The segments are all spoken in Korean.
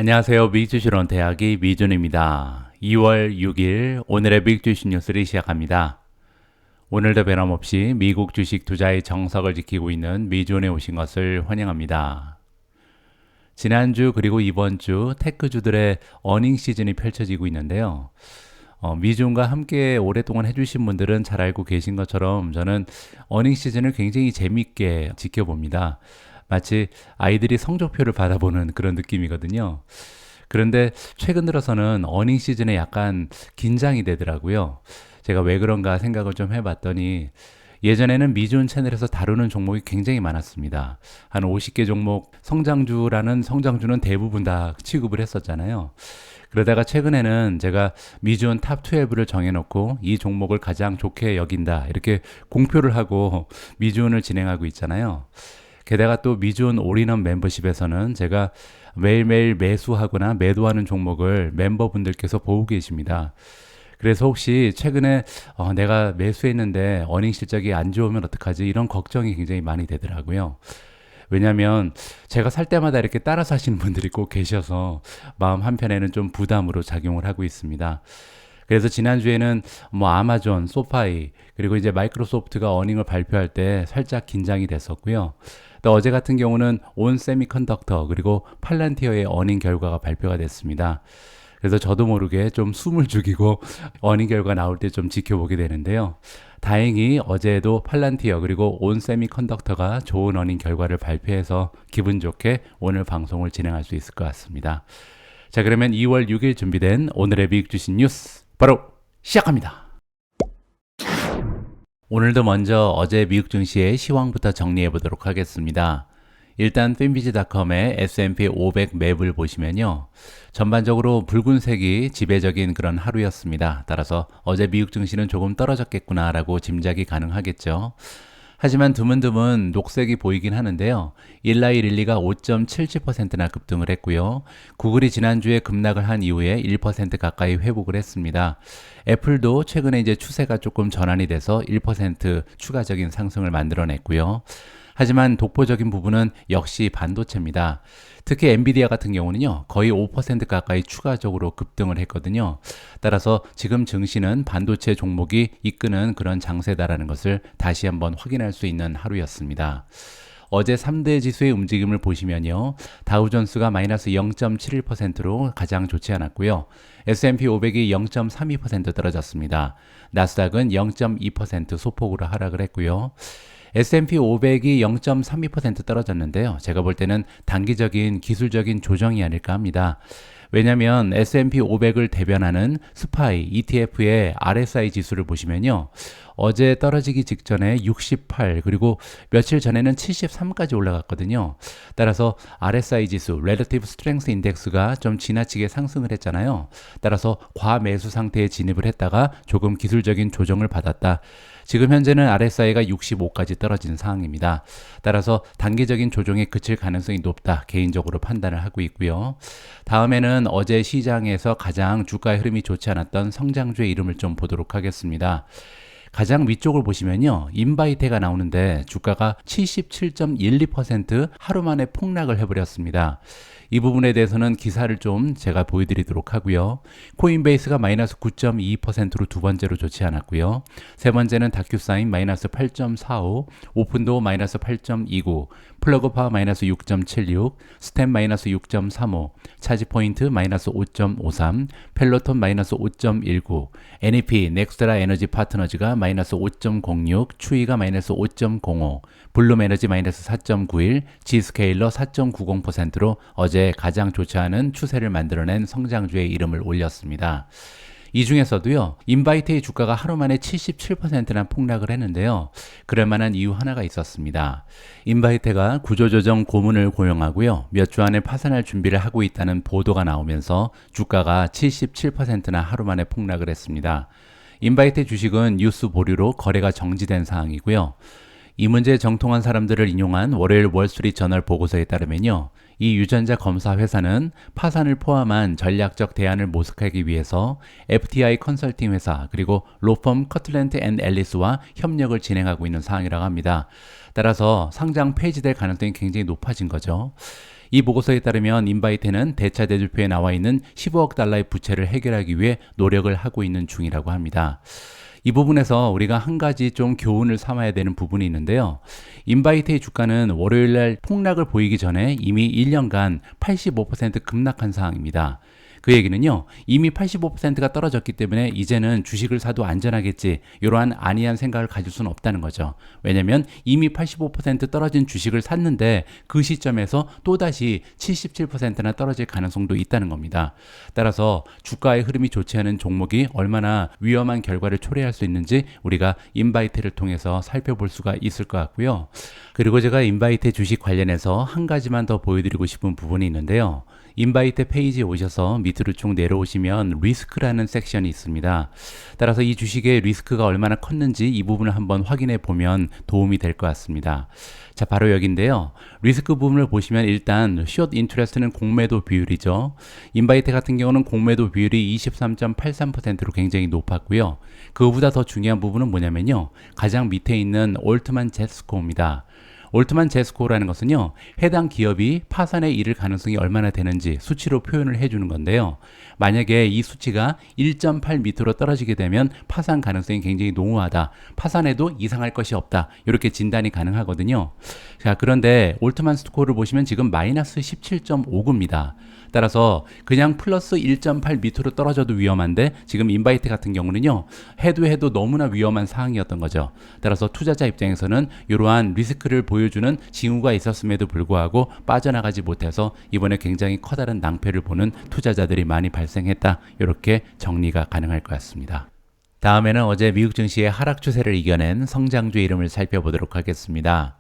안녕하세요. 미주시론 대학의 미준입니다. 2월 6일 오늘의 미주시 뉴스를 시작합니다. 오늘도 변함없이 미국 주식 투자의 정석을 지키고 있는 미준에 오신 것을 환영합니다. 지난주 그리고 이번 주 테크주들의 어닝 시즌이 펼쳐지고 있는데요. 미준과 함께 오랫동안 해주신 분들은 잘 알고 계신 것처럼 저는 어닝 시즌을 굉장히 재밌게 지켜봅니다. 마치 아이들이 성적표를 받아보는 그런 느낌이거든요. 그런데 최근 들어서는 어닝 시즌에 약간 긴장이 되더라고요. 제가 왜 그런가 생각을 좀 해봤더니 예전에는 미준 채널에서 다루는 종목이 굉장히 많았습니다. 한 50개 종목 성장주라는 성장주는 대부분 다 취급을 했었잖아요. 그러다가 최근에는 제가 미준 탑 12를 정해놓고 이 종목을 가장 좋게 여긴다 이렇게 공표를 하고 미준을 진행하고 있잖아요. 게다가 또 미준 올인원 멤버십에서는 제가 매일매일 매수하거나 매도하는 종목을 멤버분들께서 보고 계십니다. 그래서 혹시 최근에 내가 매수했는데 어닝 실적이 안 좋으면 어떡하지? 이런 걱정이 굉장히 많이 되더라고요. 왜냐하면 제가 살 때마다 이렇게 따라 사시는 분들이 꼭 계셔서 마음 한편에는 좀 부담으로 작용을 하고 있습니다. 그래서 지난주에는 뭐 아마존, 소파이, 그리고 이제 마이크로소프트가 어닝을 발표할 때 살짝 긴장이 됐었고요. 또 어제 같은 경우는 온 세미컨덕터 그리고 팔란티어의 어닝 결과가 발표가 됐습니다. 그래서 저도 모르게 좀 숨을 죽이고 어닝 결과 나올 때 좀 지켜보게 되는데요. 다행히 어제도 팔란티어 그리고 온 세미컨덕터가 좋은 어닝 결과를 발표해서 기분 좋게 오늘 방송을 진행할 수 있을 것 같습니다. 자, 그러면 2월 6일 준비된 오늘의 미국 주식 뉴스 바로 시작합니다. 오늘도 먼저 어제 미국 증시의 시황부터 정리해 보도록 하겠습니다. 일단 finviz.com의 S&P 500 맵을 보시면요. 전반적으로 붉은색이 지배적인 그런 하루였습니다. 따라서 어제 미국 증시는 조금 떨어졌겠구나라고 짐작이 가능하겠죠. 하지만 드문드문 녹색이 보이긴 하는데요. 일라이릴리가 5.77%나 급등을 했고요. 구글이 지난주에 급락을 한 이후에 1% 가까이 회복을 했습니다. 애플도 최근에 이제 추세가 조금 전환이 돼서 1% 추가적인 상승을 만들어냈고요. 하지만 독보적인 부분은 역시 반도체입니다. 특히 엔비디아 같은 경우는요, 거의 5% 가까이 추가적으로 급등을 했거든요. 따라서 지금 증시는 반도체 종목이 이끄는 그런 장세다라는 것을 다시 한번 확인할 수 있는 하루였습니다. 어제 3대 지수의 움직임을 보시면요. 다우존스가 마이너스 0.71%로 가장 좋지 않았고요. S&P 500이 0.32% 떨어졌습니다. 나스닥은 0.2% 소폭으로 하락을 했고요. S&P 500이 0.32% 떨어졌는데요. 제가 볼 때는 단기적인 기술적인 조정이 아닐까 합니다. 왜냐하면 S&P 500을 대변하는 스파이 ETF의 RSI 지수를 보시면요. 어제 떨어지기 직전에 68 그리고 며칠 전에는 73까지 올라갔거든요. 따라서 RSI 지수 Relative Strength Index가 좀 지나치게 상승을 했잖아요. 따라서 과매수 상태에 진입을 했다가 조금 기술적인 조정을 받았다. 지금 현재는 RSI가 65까지 떨어진 상황입니다. 따라서 단기적인 조정에 그칠 가능성이 높다. 개인적으로 판단을 하고 있고요. 다음에는 어제 시장에서 가장 주가의 흐름이 좋지 않았던 성장주의 이름을 좀 보도록 하겠습니다. 가장 위쪽을 보시면요. 인바이테가 나오는데 주가가 77.12% 하루 만에 폭락을 해버렸습니다. 이 부분에 대해서는 기사를 좀 제가 보여드리도록 하고요. 코인베이스가 마이너스 9.22%로 두 번째로 좋지 않았고요. 세 번째는 다큐사인 마이너스 8.45, 오픈도 마이너스 8.29, 플러그파워 마이너스 6.76, 스텝 마이너스 6.35, 차지포인트 마이너스 5.53, 펠로톤 마이너스 5.19, NEP 넥스트라 에너지 파트너즈가 마이너스 5.06, 추이가 마이너스 5.05, 블룸 에너지 마이너스 4.91, G스케일러 4.90%로 어제 가장 좋지 않은 추세를 만들어낸 성장주의 이름을 올렸습니다. 이 중에서도요, 인바이트의 주가가 하루 만에 77%나 폭락을 했는데요. 그럴 만한 이유 하나가 있었습니다. 인바이트가 구조조정 고문을 고용하고요. 몇 주 안에 파산할 준비를 하고 있다는 보도가 나오면서 주가가 77%나 하루 만에 폭락을 했습니다. 인바이트 주식은 뉴스 보류로 거래가 정지된 상황이고요. 이 문제에 정통한 사람들을 인용한 월요일 월스트리트 저널 보고서에 따르면요. 이 유전자 검사 회사는 파산을 포함한 전략적 대안을 모색하기 위해서 FTI 컨설팅 회사 그리고 로펌 커틀랜드 앤 앨리스와 협력을 진행하고 있는 상황이라고 합니다. 따라서 상장 폐지될 가능성이 굉장히 높아진 거죠. 이 보고서에 따르면 인바이테는 대차 대조표에 나와 있는 15억 달러의 부채를 해결하기 위해 노력을 하고 있는 중이라고 합니다. 이 부분에서 우리가 한 가지 좀 교훈을 삼아야 되는 부분이 있는데요. 인바이트의 주가는 월요일날 폭락을 보이기 전에 이미 1년간 85% 급락한 상황입니다. 그 얘기는요, 이미 85%가 떨어졌기 때문에 이제는 주식을 사도 안전하겠지, 이러한 안이한 생각을 가질 수는 없다는 거죠. 왜냐면 이미 85% 떨어진 주식을 샀는데 그 시점에서 또다시 77%나 떨어질 가능성도 있다는 겁니다. 따라서 주가의 흐름이 좋지 않은 종목이 얼마나 위험한 결과를 초래할 수 있는지 우리가 인바이트를 통해서 살펴볼 수가 있을 것 같고요. 그리고 제가 인바이트 주식 관련해서 한 가지만 더 보여드리고 싶은 부분이 있는데요. 인바이트 페이지에 오셔서 밑으로 쭉 내려오시면 리스크라는 섹션이 있습니다. 따라서 이 주식의 리스크가 얼마나 컸는지 이 부분을 한번 확인해 보면 도움이 될 것 같습니다. 자, 바로 여기인데요. 리스크 부분을 보시면 일단 숏 인트레스트는 공매도 비율이죠. 인바이트 같은 경우는 공매도 비율이 23.83%로 굉장히 높았고요. 그거보다 더 중요한 부분은 뭐냐면요. 가장 밑에 있는 올트만 제스코입니다. 올트만 제스코라는 것은요, 해당 기업이 파산에 이를 가능성이 얼마나 되는지 수치로 표현을 해주는 건데요. 만약에 이 수치가 1.8 밑으로 떨어지게 되면 파산 가능성이 굉장히 농후하다. 파산해도 이상할 것이 없다. 이렇게 진단이 가능하거든요. 자, 그런데 올트만 스코어를 보시면 지금 마이너스 17.59입니다. 따라서 그냥 플러스 1.8 밑으로 떨어져도 위험한데 지금 인바이트 같은 경우는요, 해도 너무나 위험한 상황이었던 거죠. 따라서 투자자 입장에서는 이러한 리스크를 보여주는 징후가 있었음에도 불구하고 빠져나가지 못해서 이번에 굉장히 커다란 낭패를 보는 투자자들이 많이 발생했다. 이렇게 정리가 가능할 것 같습니다. 다음에는 어제 미국 증시의 하락 추세를 이겨낸 성장주 이름을 살펴보도록 하겠습니다.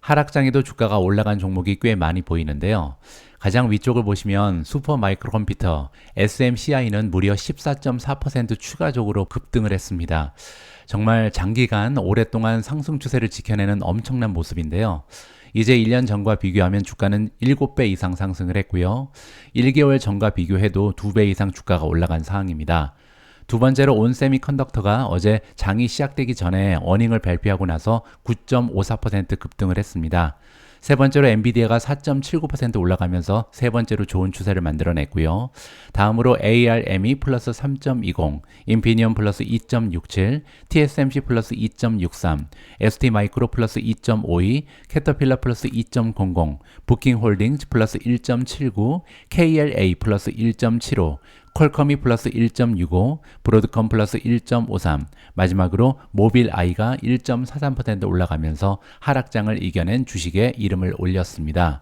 하락장에도 주가가 올라간 종목이 꽤 많이 보이는데요. 가장 위쪽을 보시면 슈퍼 마이크로 컴퓨터 SMCI는 무려 14.4% 추가적으로 급등을 했습니다. 정말 장기간 오랫동안 상승 추세를 지켜내는 엄청난 모습인데요. 이제 1년 전과 비교하면 주가는 7배 이상 상승을 했고요. 1개월 전과 비교해도 2배 이상 주가가 올라간 상황입니다. 두 번째로 온세미컨덕터가 어제 장이 시작되기 전에 어닝을 발표하고 나서 9.54% 급등을 했습니다. 세 번째로 엔비디아가 4.79% 올라가면서 세 번째로 좋은 추세를 만들어냈고요. 다음으로 ARM이 플러스 3.20, 인피니엄 플러스 2.67, TSMC 플러스 2.63, ST마이크로 플러스 2.52, 캐터필러 플러스 2.00, 부킹홀딩스 플러스 1.79, KLA 플러스 1.75, 퀄컴이 플러스 1.65, 브로드컴 플러스 1.53, 마지막으로 모빌 아이가 1.43% 올라가면서 하락장을 이겨낸 주식의 이름을 올렸습니다.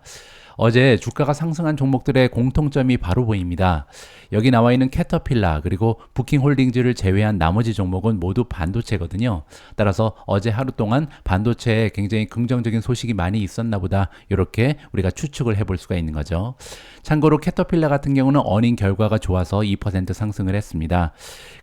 어제 주가가 상승한 종목들의 공통점이 바로 보입니다. 여기 나와 있는 캐터필라 그리고 부킹홀딩즈를 제외한 나머지 종목은 모두 반도체거든요. 따라서 어제 하루 동안 반도체에 굉장히 긍정적인 소식이 많이 있었나 보다, 이렇게 우리가 추측을 해볼 수가 있는 거죠. 참고로 캐터필라 같은 경우는 어닝 결과가 좋아서 2% 상승을 했습니다.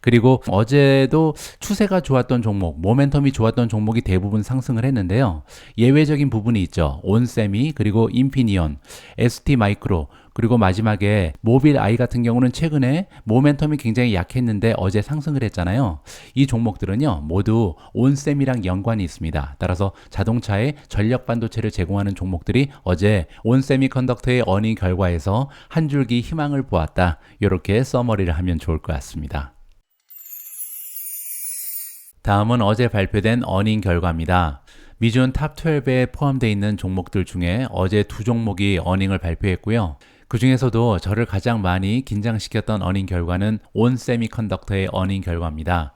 그리고 어제도 추세가 좋았던 종목, 모멘텀이 좋았던 종목이 대부분 상승을 했는데요. 예외적인 부분이 있죠. 온세미 그리고 인피니온, ST마이크로, 그리고 마지막에 모빌 아이 같은 경우는 최근에 모멘텀이 굉장히 약했는데 어제 상승을 했잖아요. 이 종목들은요, 모두 온셈이랑 연관이 있습니다. 따라서 자동차의 전력 반도체를 제공하는 종목들이 어제 온세미컨덕터의 어닝 결과에서 한 줄기 희망을 보았다. 이렇게 서머리를 하면 좋을 것 같습니다. 다음은 어제 발표된 어닝 결과입니다. 미준 탑 12에 포함되어 있는 종목들 중에 어제 두 종목이 어닝을 발표했고요. 그 중에서도 저를 가장 많이 긴장시켰던 어닝 결과는 온세미컨덕터의 어닝 결과입니다.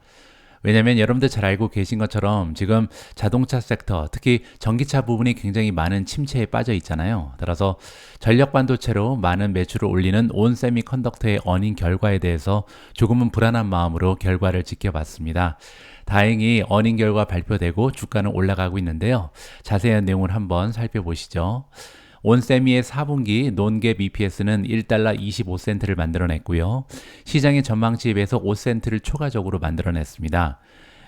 왜냐하면 여러분들 잘 알고 계신 것처럼 지금 자동차 섹터, 특히 전기차 부분이 굉장히 많은 침체에 빠져 있잖아요. 따라서 전력 반도체로 많은 매출을 올리는 온세미컨덕터의 어닝 결과에 대해서 조금은 불안한 마음으로 결과를 지켜봤습니다. 다행히 어닝 결과 발표되고 주가는 올라가고 있는데요. 자세한 내용을 한번 살펴보시죠. 온세미의 4분기 논갭 EPS는 1달러 25센트를 만들어냈고요. 시장의 전망치에 비해서 5센트를 초과적으로 만들어냈습니다.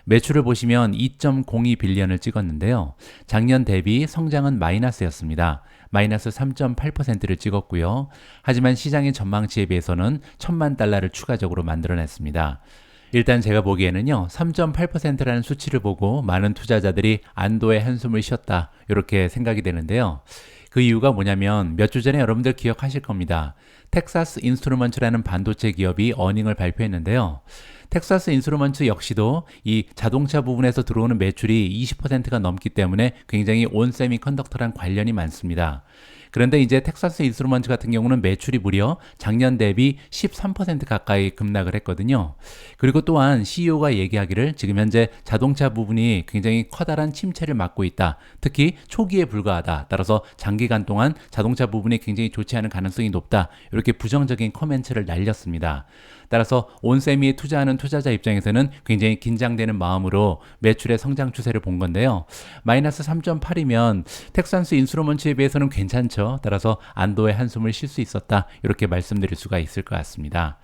매출을 보시면 2.02 빌리언을 찍었는데요. 작년 대비 성장은 마이너스였습니다. 마이너스 3.8%를 찍었고요. 하지만 시장의 전망치에 비해서는 1,000만 달러를 추가적으로 만들어냈습니다. 일단 제가 보기에는요, 3.8%라는 수치를 보고 많은 투자자들이 안도의 한숨을 쉬었다, 이렇게 생각이 되는데요. 그 이유가 뭐냐면 몇 주 전에 여러분들 기억하실 겁니다. 텍사스 인스트루먼츠라는 반도체 기업이 어닝을 발표했는데요. 텍사스 인스트루먼츠 역시도 이 자동차 부분에서 들어오는 매출이 20%가 넘기 때문에 굉장히 온 세미컨덕터랑 관련이 많습니다. 그런데 이제 텍사스 인스트루먼트 같은 경우는 매출이 무려 작년 대비 13% 가까이 급락을 했거든요. 그리고 또한 CEO가 얘기하기를 지금 현재 자동차 부분이 굉장히 커다란 침체를 맞고 있다. 특히 초기에 불과하다. 따라서 장기간 동안 자동차 부분이 굉장히 좋지 않은 가능성이 높다. 이렇게 부정적인 코멘트를 날렸습니다. 따라서 온세미에 투자하는 투자자 입장에서는 굉장히 긴장되는 마음으로 매출의 성장 추세를 본 건데요. 마이너스 3.8이면 텍사스 인스트루먼츠에 비해서는 괜찮죠. 따라서 안도의 한숨을 쉴 수 있었다. 이렇게 말씀드릴 수가 있을 것 같습니다.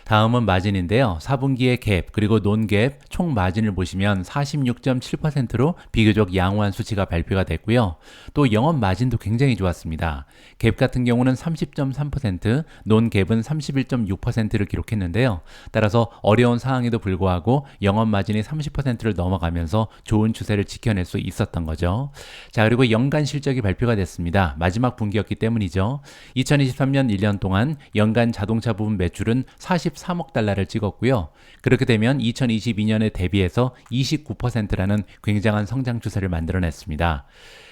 다음은 마진인데요. 4분기의 갭 그리고 논갭 총 마진을 보시면 46.7%로 비교적 양호한 수치가 발표가 됐고요. 또 영업 마진도 굉장히 좋았습니다. 갭 같은 경우는 30.3%, 논갭은 31.6%를 기록했는데요. 따라서 어려운 상황에도 불구하고 영업 마진이 30%를 넘어가면서 좋은 추세를 지켜낼 수 있었던 거죠. 자, 그리고 연간 실적이 발표가 됐습니다. 마지막 분기였기 때문이죠. 2023년 1년 동안 연간 자동차 부분 매출은 43억 달러를 찍었고요. 그렇게 되면 2022년에 대비해서 29%라는 굉장한 성장 추세를 만들어냈습니다.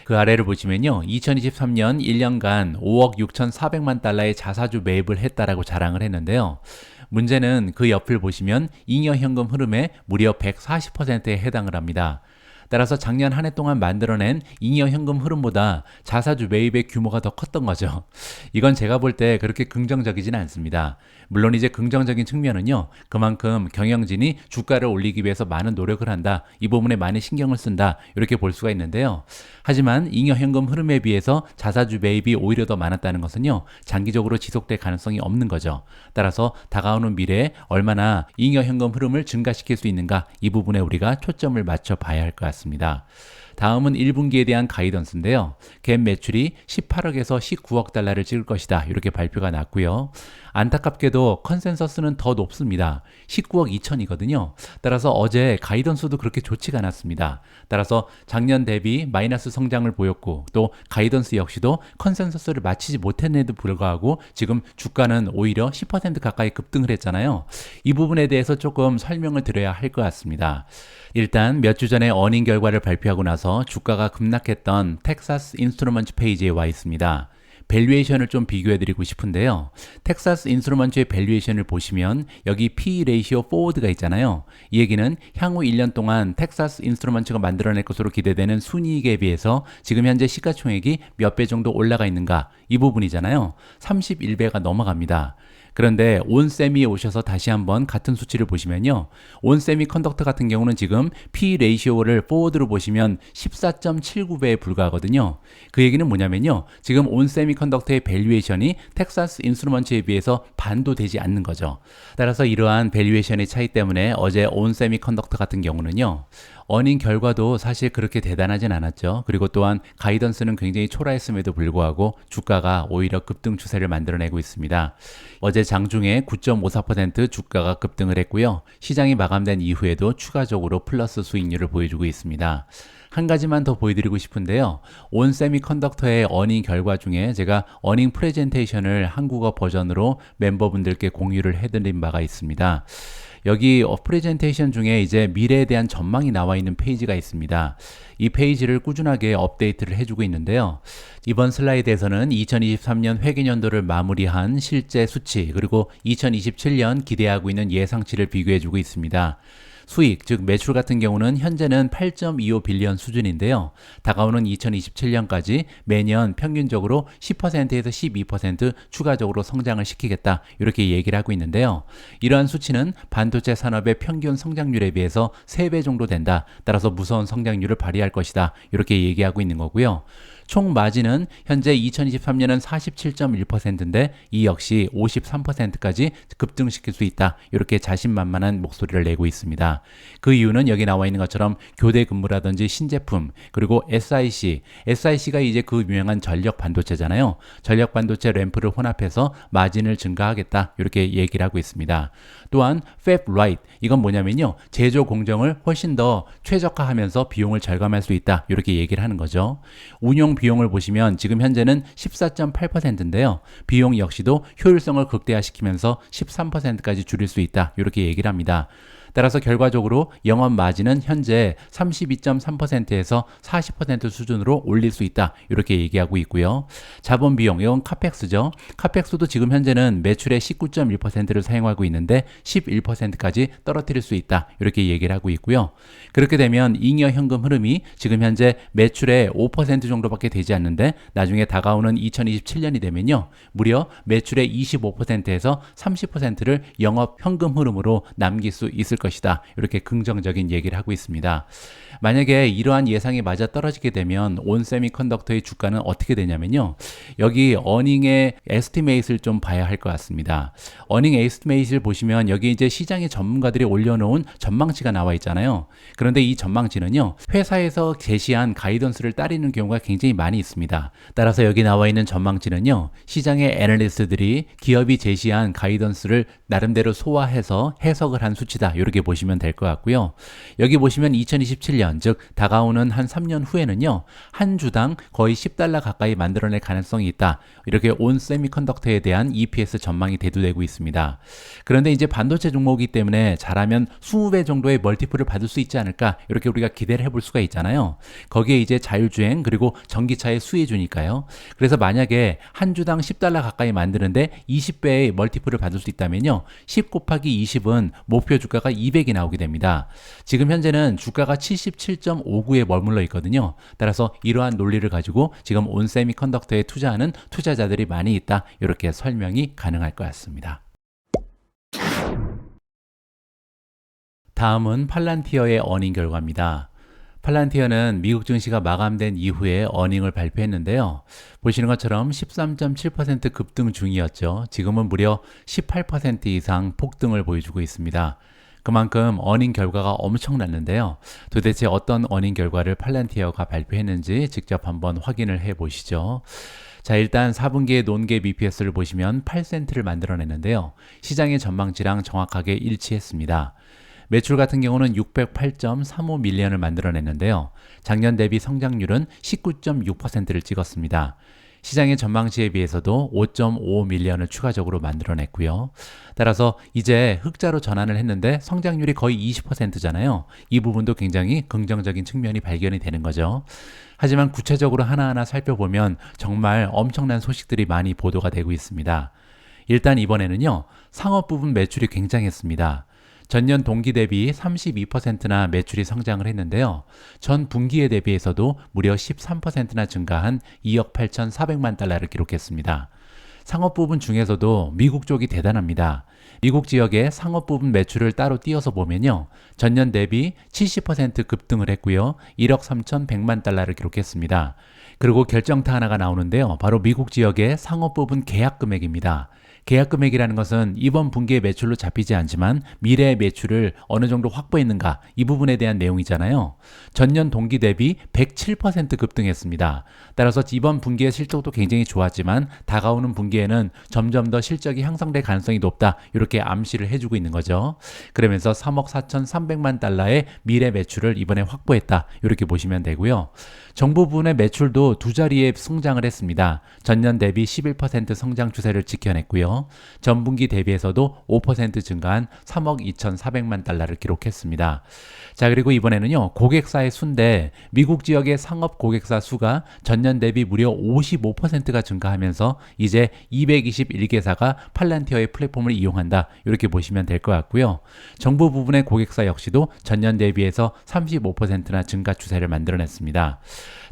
그 아래를 보시면요. 2023년 1년간 5억 6,400만 달러의 자사주 매입을 했다라고 자랑을 했는데요. 문제는 그 옆을 보시면 잉여 현금 흐름에 무려 140%에 해당을 합니다. 따라서 작년 한 해 동안 만들어낸 잉여 현금 흐름보다 자사주 매입의 규모가 더 컸던 거죠. 이건 제가 볼 때 그렇게 긍정적이진 않습니다. 물론 이제 긍정적인 측면은요. 그만큼 경영진이 주가를 올리기 위해서 많은 노력을 한다. 이 부분에 많이 신경을 쓴다. 이렇게 볼 수가 있는데요. 하지만 잉여 현금 흐름에 비해서 자사주 매입이 오히려 더 많았다는 것은요. 장기적으로 지속될 가능성이 없는 거죠. 따라서 다가오는 미래에 얼마나 잉여 현금 흐름을 증가시킬 수 있는가 이 부분에 우리가 초점을 맞춰 봐야 할 것 같습니다. 다음은 1분기에 대한 가이던스인데요. 갭 매출이 18억에서 19억 달러를 찍을 것이다. 이렇게 발표가 났고요. 안타깝게도 컨센서스는 더 높습니다. 19억 2천이거든요. 따라서 어제 가이던스도 그렇게 좋지가 않았습니다. 따라서 작년 대비 마이너스 성장을 보였고 또 가이던스 역시도 컨센서스를 맞추지 못했는데도 불구하고 지금 주가는 오히려 10% 가까이 급등을 했잖아요. 이 부분에 대해서 조금 설명을 드려야 할 것 같습니다. 일단 몇 주 전에 어닝 결과를 발표하고 나서 주가가 급락했던 텍사스 인스트루먼트 페이지에 와 있습니다. 밸류에이션을 좀 비교해 드리고 싶은데요. 텍사스 인스트루먼트의 밸류에이션을 보시면 여기 P 레이시오 포워드가 있잖아요. 이 얘기는 향후 1년 동안 텍사스 인스트루먼트가 만들어낼 것으로 기대되는 순이익에 비해서 지금 현재 시가총액이 몇 배 정도 올라가 있는가 이 부분이잖아요. 31배가 넘어갑니다. 그런데 온세미에 오셔서 다시 한번 같은 수치를 보시면요. 온세미컨덕터 같은 경우는 지금 P 레이시오를 포워드로 보시면 14.79배에 불과하거든요. 그 얘기는 뭐냐면요. 지금 온세미컨덕터의 밸류에이션이 텍사스 인스트루먼트에 비해서 반도 되지 않는 거죠. 따라서 이러한 밸류에이션의 차이 때문에 어제 온세미컨덕터 같은 경우는요. 어닝 결과도 사실 그렇게 대단하진 않았죠. 그리고 또한 가이던스는 굉장히 초라했음에도 불구하고 주가가 오히려 급등 추세를 만들어내고 있습니다. 어제 장중에 9.54% 주가가 급등을 했고요. 시장이 마감된 이후에도 추가적으로 플러스 수익률을 보여주고 있습니다. 한 가지만 더 보여드리고 싶은데요. 온 세미컨덕터의 어닝 결과 중에 제가 어닝 프레젠테이션을 한국어 버전으로 멤버분들께 공유를 해드린 바가 있습니다. 여기 프레젠테이션 중에 이제 미래에 대한 전망이 나와 있는 페이지가 있습니다. 이 페이지를 꾸준하게 업데이트를 해주고 있는데요. 이번 슬라이드에서는 2023년 회계연도를 마무리한 실제 수치 그리고 2027년 기대하고 있는 예상치를 비교해주고 있습니다. 수익, 즉 매출 같은 경우는 현재는 8.25 빌리언 수준인데요. 다가오는 2027년까지 매년 평균적으로 10%에서 12% 추가적으로 성장을 시키겠다. 이렇게 얘기를 하고 있는데요. 이러한 수치는 반도체 산업의 평균 성장률에 비해서 3배 정도 된다. 따라서 무서운 성장률을 발휘할 것이다. 이렇게 얘기하고 있는 거고요. 총 마진은 현재 2023년은 47.1%인데 이 역시 53%까지 급등시킬 수 있다. 이렇게 자신만만한 목소리를 내고 있습니다. 그 이유는 여기 나와 있는 것처럼 교대 근무라든지 신제품 그리고 SiC가 이제 그 유명한 전력 반도체잖아요. 전력 반도체 램프를 혼합해서 마진을 증가하겠다. 이렇게 얘기를 하고 있습니다. 또한 Fab Right 이건 뭐냐면요. 제조 공정을 훨씬 더 최적화하면서 비용을 절감할 수 있다. 이렇게 얘기를 하는 거죠. 운용 비용을 보시면 지금 현재는 14.8%인데요. 비용 역시도 효율성을 극대화시키면서 13%까지 줄일 수 있다. 이렇게 얘기를 합니다. 따라서 결과적으로 영업 마진은 현재 32.3%에서 40% 수준으로 올릴 수 있다. 이렇게 얘기하고 있고요. 자본 비용, 이건 카펙스죠. 카펙스도 지금 현재는 매출의 19.1%를 사용하고 있는데 11%까지 떨어뜨릴 수 있다. 이렇게 얘기를 하고 있고요. 그렇게 되면 잉여 현금 흐름이 지금 현재 매출의 5% 정도밖에 되지 않는데 나중에 다가오는 2027년이 되면요. 무려 매출의 25%에서 30%를 영업 현금 흐름으로 남길 수 있을 것이다. 이렇게 긍정적인 얘기를 하고 있습니다. 만약에 이러한 예상이 맞아 떨어지게 되면 온 세미컨덕터의 주가는 어떻게 되냐면요. 여기 어닝의 에스티메이트를 좀 봐야 할 것 같습니다. 어닝 에스티메이트를 보시면 여기 이제 시장의 전문가들이 올려놓은 전망치가 나와 있잖아요. 그런데 이 전망치는요. 회사에서 제시한 가이던스를 따르는 경우가 굉장히 많이 있습니다. 따라서 여기 나와 있는 전망치는요. 시장의 애널리스트들이 기업이 제시한 가이던스를 나름대로 소화해서 해석을 한 수치다. 이렇게 보시면 될 것 같고요. 여기 보시면 2027년 즉 다가오는 한 3년 후에는요. 한 주당 거의 $10 가까이 만들어낼 가능성이 있다. 이렇게 온 세미컨덕터에 대한 EPS 전망이 대두되고 있습니다. 그런데 이제 반도체 종목이기 때문에 잘하면 20배 정도의 멀티플을 받을 수 있지 않을까 이렇게 우리가 기대를 해볼 수가 있잖아요. 거기에 이제 자율주행 그리고 전기차의 수혜주니까요. 그래서 만약에 한 주당 $10 가까이 만드는데 20배의 멀티플을 받을 수 있다면요. 10 곱하기 20은 목표 주가가 200이 나오게 됩니다. 지금 현재는 주가가 77.59에 머물러 있거든요. 따라서 이러한 논리를 가지고 지금 온 세미컨덕터에 투자하는 투자자들이 많이 있다. 이렇게 설명이 가능할 것 같습니다. 다음은 팔란티어의 어닝 결과입니다. 팔란티어는 미국 증시가 마감된 이후에 어닝을 발표했는데요. 보시는 것처럼 13.7% 급등 중이었죠. 지금은 무려 18% 이상 폭등을 보여주고 있습니다. 그만큼 어닝 결과가 엄청났는데요. 도대체 어떤 어닝 결과를 팔란티어가 발표했는지 직접 한번 확인을 해 보시죠. 자, 일단 4분기의 논GAAP EPS를 보시면 8센트를 만들어냈는데요. 시장의 전망치랑 정확하게 일치했습니다. 매출 같은 경우는 608.35 밀리언을 만들어냈는데요. 작년 대비 성장률은 19.6%를 찍었습니다. 시장의 전망치에 비해서도 5.5 밀리언을 추가적으로 만들어냈고요. 따라서 이제 흑자로 전환을 했는데 성장률이 거의 20%잖아요. 이 부분도 굉장히 긍정적인 측면이 발견이 되는 거죠. 하지만 구체적으로 하나하나 살펴보면 정말 엄청난 소식들이 많이 보도가 되고 있습니다. 일단 이번에는요. 상업 부분 매출이 굉장했습니다. 전년 동기 대비 32%나 매출이 성장을 했는데요. 전 분기에 대비해서도 무려 13%나 증가한 2억 8,400만 달러를 기록했습니다. 상업 부분 중에서도 미국 쪽이 대단합니다. 미국 지역의 상업 부분 매출을 따로 띄어서 보면요. 전년 대비 70% 급등을 했고요. 1억 3,100만 달러를 기록했습니다. 그리고 결정타 하나가 나오는데요. 바로 미국 지역의 상업 부분 계약 금액입니다. 계약 금액이라는 것은 이번 분기의 매출로 잡히지 않지만 미래의 매출을 어느 정도 확보했는가 이 부분에 대한 내용이잖아요. 전년 동기 대비 107% 급등했습니다. 따라서 이번 분기의 실적도 굉장히 좋았지만 다가오는 분기에는 점점 더 실적이 향상될 가능성이 높다. 이렇게 암시를 해주고 있는 거죠. 그러면서 3억 4,300만 달러의 미래 매출을 이번에 확보했다. 이렇게 보시면 되고요. 정부 부분의 매출도 두 자리에 성장을 했습니다. 전년 대비 11% 성장 추세를 지켜냈고요. 전분기 대비해서도 5% 증가한 3억 2,400만 달러를 기록했습니다. 자, 그리고 이번에는요. 고객사의 수인데 미국 지역의 상업 고객사 수가 전년 대비 무려 55%가 증가하면서 이제 221개사가 팔란티어의 플랫폼을 이용한다. 이렇게 보시면 될 것 같고요. 정부 부분의 고객사 역시도 전년 대비해서 35%나 증가 추세를 만들어냈습니다.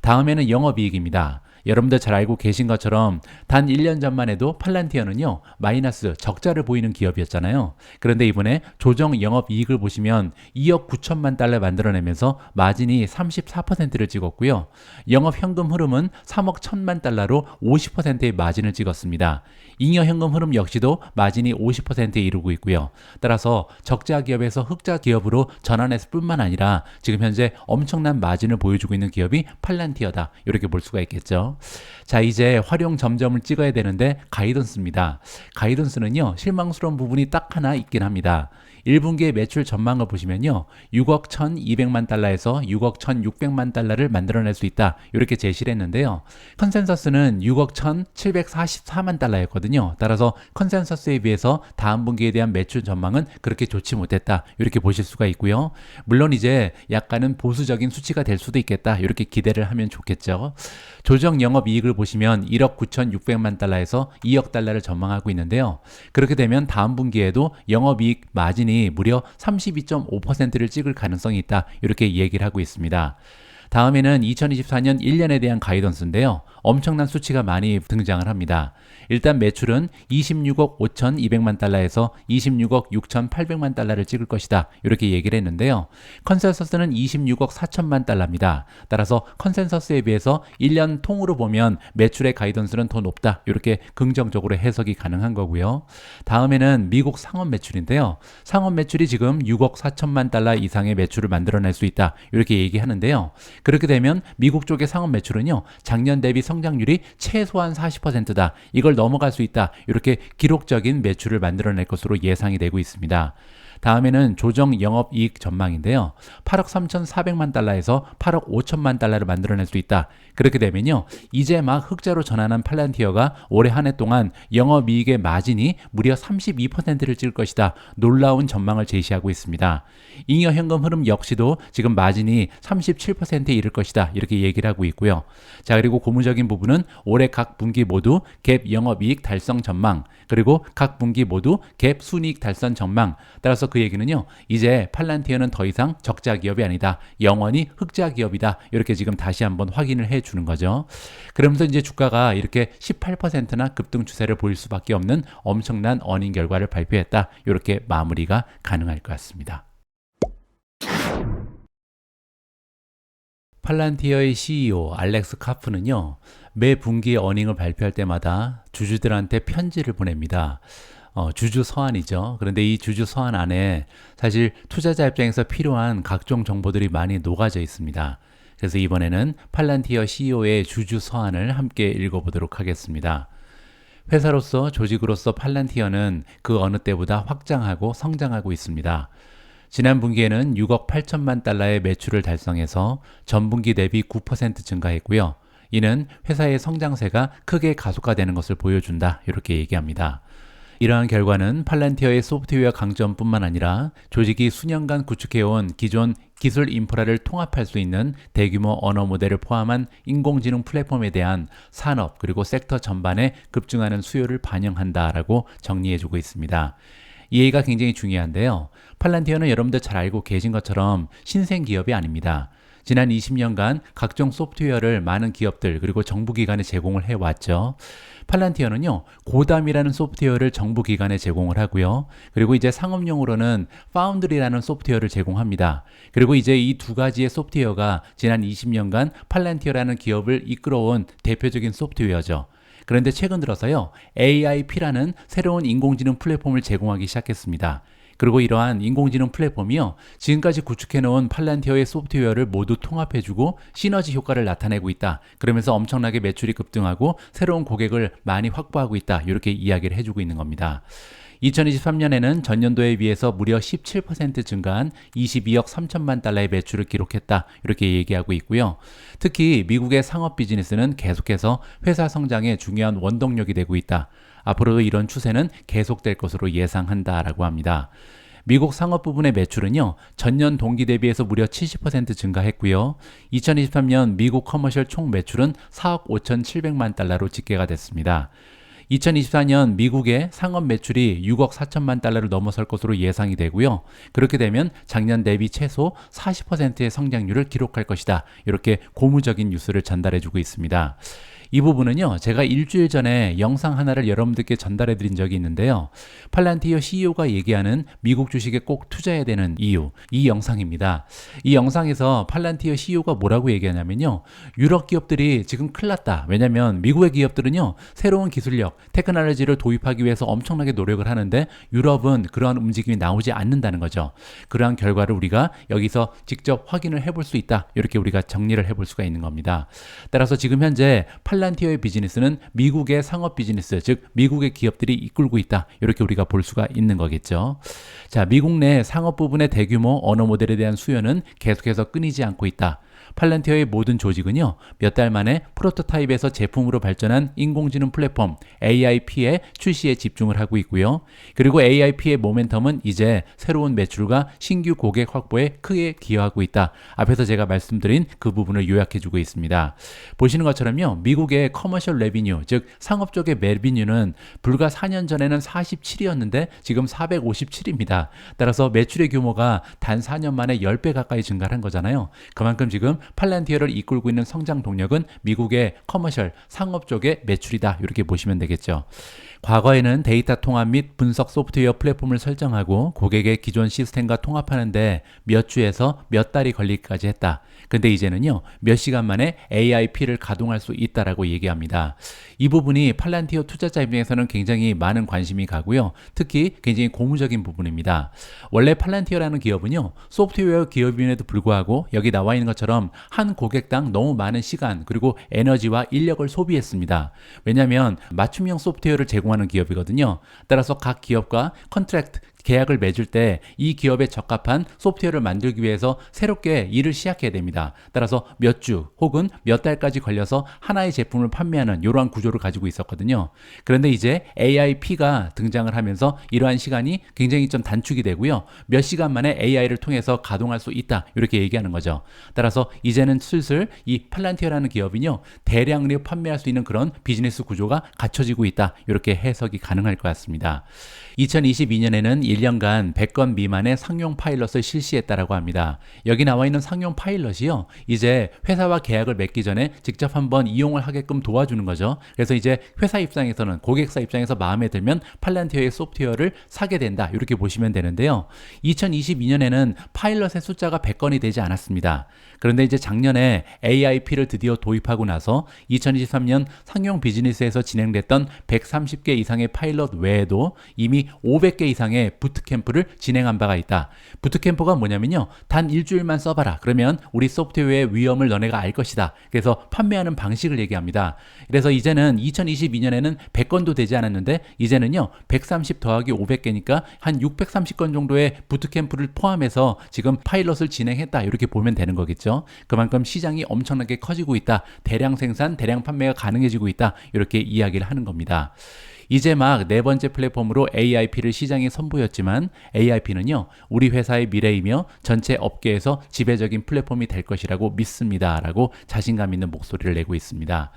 다음에는 영업이익입니다. 여러분들 잘 알고 계신 것처럼 단 1년 전만 해도 팔란티어는요 마이너스 적자를 보이는 기업이었잖아요. 그런데 이번에 조정 영업이익을 보시면 2억 9천만 달러 만들어내면서 마진이 34%를 찍었고요. 영업현금 흐름은 3억 1천만 달러로 50%의 마진을 찍었습니다. 잉여 현금 흐름 역시도 마진이 50%에 이르고 있고요. 따라서 적자 기업에서 흑자 기업으로 전환했을 뿐만 아니라 지금 현재 엄청난 마진을 보여주고 있는 기업이 팔란티어다. 이렇게 볼 수가 있겠죠. 자, 이제 활용 점점을 찍어야 되는데 가이던스입니다. 가이던스는요 실망스러운 부분이 딱 하나 있긴 합니다. 1분기의 매출 전망을 보시면요. 6억 1,200만 달러에서 6억 1,600만 달러를 만들어낼 수 있다. 이렇게 제시를 했는데요. 컨센서스는 6억 1,744만 달러였거든요. 따라서 컨센서스에 비해서 다음 분기에 대한 매출 전망은 그렇게 좋지 못했다. 이렇게 보실 수가 있고요. 물론 이제 약간은 보수적인 수치가 될 수도 있겠다. 이렇게 기대를 하면 좋겠죠. 조정 영업이익을 보시면 1억 9,600만 달러에서 2억 달러를 전망하고 있는데요. 그렇게 되면 다음 분기에도 영업이익 마진이 무려 32.5%를 찍을 가능성이 있다. 이렇게 얘기를 하고 있습니다. 다음에는 2024년 1년에 대한 가이던스인데요. 엄청난 수치가 많이 등장을 합니다. 일단 매출은 26억 5,200만 달러에서 26억 6,800만 달러를 찍을 것이다. 이렇게 얘기를 했는데요. 컨센서스는 26억 4천만 달러입니다. 따라서 컨센서스에 비해서 1년 통으로 보면 매출의 가이던스는 더 높다. 이렇게 긍정적으로 해석이 가능한 거고요. 다음에는 미국 상업 매출인데요. 상업 매출이 지금 6억 4천만 달러 이상의 매출을 만들어낼 수 있다. 이렇게 얘기하는데요. 그렇게 되면 미국 쪽의 상업 매출은요. 작년 대비 성장률이 최소한 40%다. 이걸 넘어갈 수 있다. 이렇게 기록적인 매출을 만들어낼 것으로 예상이 되고 있습니다. 다음에는 조정 영업이익 전망인데요. 8억 3,400만 달러에서 8억 5천만 달러를 만들어낼 수 있다. 그렇게 되면요. 이제 막 흑자로 전환한 팔란티어가 올해 한 해 동안 영업이익의 마진이 무려 32%를 찍을 것이다. 놀라운 전망을 제시하고 있습니다. 잉여 현금 흐름 역시도 지금 마진이 37%에 이를 것이다. 이렇게 얘기를 하고 있고요. 자, 그리고 고무적인 부분은 올해 각 분기 모두 갭 영업이익 달성 전망, 그리고 각 분기 모두 갭 순이익 달성 전망. 따라서 그 얘기는요. 이제 팔란티어는 더 이상 적자 기업이 아니다. 영원히 흑자 기업이다. 이렇게 지금 다시 한번 확인을 해 주는 거죠. 그러면서 이제 주가가 이렇게 18%나 급등 추세를 보일 수밖에 없는 엄청난 어닝 결과를 발표했다. 이렇게 마무리가 가능할 것 같습니다. 팔란티어의 CEO 알렉스 카프는요. 매 분기 어닝을 발표할 때마다 주주들한테 편지를 보냅니다. 주주 서한이죠. 그런데 이 주주 서한 안에 사실 투자자 입장에서 필요한 각종 정보들이 많이 녹아져 있습니다. 그래서 이번에는 팔란티어 CEO의 주주 서한을 함께 읽어보도록 하겠습니다. 회사로서 조직으로서 팔란티어는 그 어느 때보다 확장하고 성장하고 있습니다. 지난 분기에는 6억 8천만 달러의 매출을 달성해서 전분기 대비 9% 증가했고요. 이는 회사의 성장세가 크게 가속화되는 것을 보여준다. 이렇게 얘기합니다. 이러한 결과는 팔란티어의 소프트웨어 강점뿐만 아니라 조직이 수년간 구축해온 기존 기술 인프라를 통합할 수 있는 대규모 언어 모델을 포함한 인공지능 플랫폼에 대한 산업 그리고 섹터 전반에 급증하는 수요를 반영한다라고 정리해주고 있습니다. 이 얘기가 굉장히 중요한데요. 팔란티어는 여러분들 잘 알고 계신 것처럼 신생 기업이 아닙니다. 지난 20년간 각종 소프트웨어를 많은 기업들 그리고 정부기관에 제공을 해왔죠. 팔란티어는요, 고담이라는 소프트웨어를 정부기관에 제공을 하고요. 그리고 이제 상업용으로는 파운드리라는 소프트웨어를 제공합니다. 그리고 이제 이 두 가지의 소프트웨어가 지난 20년간 팔란티어라는 기업을 이끌어온 대표적인 소프트웨어죠. 그런데 최근 들어서요, AIP라는 새로운 인공지능 플랫폼을 제공하기 시작했습니다. 그리고 이러한 인공지능 플랫폼이요, 지금까지 구축해놓은 팔란티어의 소프트웨어를 모두 통합해주고 시너지 효과를 나타내고 있다. 그러면서 엄청나게 매출이 급등하고 새로운 고객을 많이 확보하고 있다. 이렇게 이야기를 해주고 있는 겁니다. 2023년에는 전년도에 비해서 무려 17% 증가한 22억 3천만 달러의 매출을 기록했다. 이렇게 얘기하고 있고요. 특히 미국의 상업 비즈니스는 계속해서 회사 성장의 중요한 원동력이 되고 있다. 앞으로도 이런 추세는 계속될 것으로 예상한다라고 합니다. 미국 상업 부분의 매출은요, 전년 동기 대비해서 무려 70% 증가했고요. 2023년 미국 커머셜 총 매출은 4억 5,700만 달러로 집계가 됐습니다. 2024년 미국의 상업 매출이 6억 4천만 달러를 넘어설 것으로 예상이 되고요. 그렇게 되면 작년 대비 최소 40%의 성장률을 기록할 것이다. 이렇게 고무적인 뉴스를 전달해주고 있습니다. 이 부분은요, 제가 일주일 전에 영상 하나를 여러분들께 전달해 드린 적이 있는데요. 팔란티어 CEO가 얘기하는 미국 주식에 꼭 투자해야 되는 이유, 이 영상입니다. 이 영상에서 팔란티어 CEO가 뭐라고 얘기하냐면요, 유럽 기업들이 지금 큰일 났다. 왜냐면 미국의 기업들은요, 새로운 기술력, 테크놀로지를 도입하기 위해서 엄청나게 노력을 하는데 유럽은 그러한 움직임이 나오지 않는다는 거죠. 그러한 결과를 우리가 여기서 직접 확인을 해볼 수 있다. 이렇게 우리가 정리를 해볼 수가 있는 겁니다. 따라서 지금 현재 팔란티어의 비즈니스는 미국의 상업 비즈니스, 즉 미국의 기업들이 이끌고 있다. 이렇게 우리가 볼 수가 있는 거겠죠. 자, 미국 내 상업 부분의 대규모 언어 모델에 대한 수요는 계속해서 끊이지 않고 있다. 팔란티어의 모든 조직은요, 몇 달 만에 프로토타입에서 제품으로 발전한 인공지능 플랫폼 AIP의 출시에 집중을 하고 있고요. 그리고 AIP의 모멘텀은 이제 새로운 매출과 신규 고객 확보에 크게 기여하고 있다. 앞에서 제가 말씀드린 그 부분을 요약해주고 있습니다. 보시는 것처럼요, 미국의 커머셜 레비뉴, 즉 상업 쪽의 레비뉴는 불과 4년 전에는 47이었는데 지금 457입니다. 따라서 매출의 규모가 단 4년 만에 10배 가까이 증가한 거잖아요. 그만큼 지금 팔란티어를 이끌고 있는 성장 동력은 미국의 커머셜, 상업 쪽의 매출이다. 이렇게 보시면 되겠죠. 과거에는 데이터 통합 및 분석 소프트웨어 플랫폼을 설정하고 고객의 기존 시스템과 통합하는데 몇 주에서 몇 달이 걸리기까지 했다. 근데 이제는요, 몇 시간 만에 AIP를 가동할 수 있다라고 얘기합니다. 이 부분이 팔란티어 투자자 입장에서는 굉장히 많은 관심이 가고요. 특히 굉장히 고무적인 부분입니다. 원래 팔란티어라는 기업은요, 소프트웨어 기업임에도 불구하고 여기 나와 있는 것처럼 한 고객당 너무 많은 시간 그리고 에너지와 인력을 소비했습니다. 왜냐하면 맞춤형 소프트웨어를 제공하는 기업이거든요. 따라서 각 기업과 컨트랙트, 계약을 맺을 때 이 기업에 적합한 소프트웨어를 만들기 위해서 새롭게 일을 시작해야 됩니다. 따라서 몇 주 혹은 몇 달까지 걸려서 하나의 제품을 판매하는 이러한 구조를 가지고 있었거든요. 그런데 이제 AIP가 등장을 하면서 이러한 시간이 굉장히 좀 단축이 되고요. 몇 시간 만에 AI를 통해서 가동할 수 있다. 이렇게 얘기하는 거죠. 따라서 이제는 슬슬 이 팔란티어라는 기업은요, 대량으로 판매할 수 있는 그런 비즈니스 구조가 갖춰지고 있다. 이렇게 해석이 가능할 것 같습니다. 2022년에는 1년간 100건 미만의 상용 파일럿을 실시했다라고 합니다. 여기 나와 있는 상용 파일럿이요, 이제 회사와 계약을 맺기 전에 직접 한번 이용을 하게끔 도와주는 거죠. 그래서 이제 회사 입장에서는, 고객사 입장에서 마음에 들면 팔란티어의 소프트웨어를 사게 된다. 이렇게 보시면 되는데요. 2022년에는 파일럿의 숫자가 100건이 되지 않았습니다. 그런데 이제 작년에 AIP를 드디어 도입하고 나서 2023년 상용 비즈니스에서 진행됐던 130개 이상의 파일럿 외에도 이미 500개 이상의 부트캠프를 진행한 바가 있다. 부트캠프가 뭐냐면요, 단 일주일만 써봐라. 그러면 우리 소프트웨어의 위험을 너네가 알 것이다. 그래서 판매하는 방식을 얘기합니다. 그래서 이제는 2022년에는 100건도 되지 않았는데 이제는요, 130 더하기 500개니까 한 630건 정도의 부트캠프를 포함해서 지금 파일럿을 진행했다. 이렇게 보면 되는 거겠죠. 그만큼 시장이 엄청나게 커지고 있다. 대량 생산, 대량 판매가 가능해지고 있다. 이렇게 이야기를 하는 겁니다. 이제 막 네 번째 플랫폼으로 AIP를 시장에 선보였지만 AIP는요, 우리 회사의 미래이며 전체 업계에서 지배적인 플랫폼이 될 것이라고 믿습니다. 라고 자신감 있는 목소리를 내고 있습니다.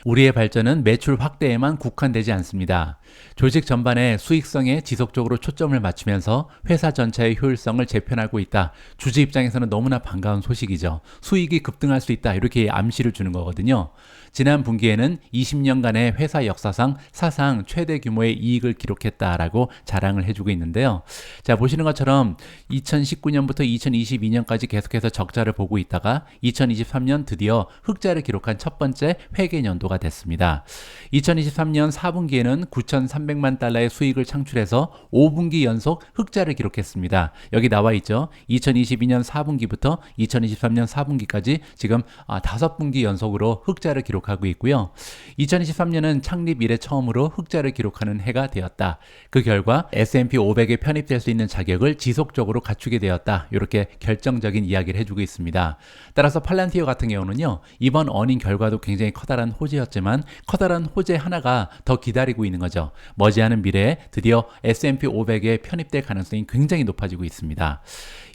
우리의 발전은 매출 확대에만 국한되지 않습니다. 조직 전반의 수익성에 지속적으로 초점을 맞추면서 회사 전체의 효율성을 재편하고 있다. 주주 입장에서는 너무나 반가운 소식이죠. 수익이 급등할 수 있다. 이렇게 암시를 주는 거거든요. 지난 분기에는 20년간의 회사 역사상 사상 최대 규모의 이익을 기록했다라고 자랑을 해주고 있는데요. 자, 보시는 것처럼 2019년부터 2022년까지 계속해서 적자를 보고 있다가 2023년 드디어 흑자를 기록한 첫 번째 회계 년도가 됐습니다. 2023년 4분기에는 9,300만 달러의 수익을 창출해서 5분기 연속 흑자를 기록했습니다. 여기 나와 있죠. 2022년 4분기부터 2023년 4분기까지 지금 5분기 연속으로 흑자를 기록하고 있고요. 2023년은 창립 이래 처음으로 흑자를 기록하는 해가 되었다. 그 결과 S&P 500에 편입될 수 있는 자격을 지속적으로 갖추게 되었다. 이렇게 결정적인 이야기를 해주고 있습니다. 따라서 팔란티어 같은 경우는요, 이번 어닝 결과도 굉장히 커다란 호재였지만 커다란 호재 하나가 더 기다리고 있는 거죠. 머지않은 미래에 드디어 S&P 500에 편입될 가능성이 굉장히 높아지고 있습니다.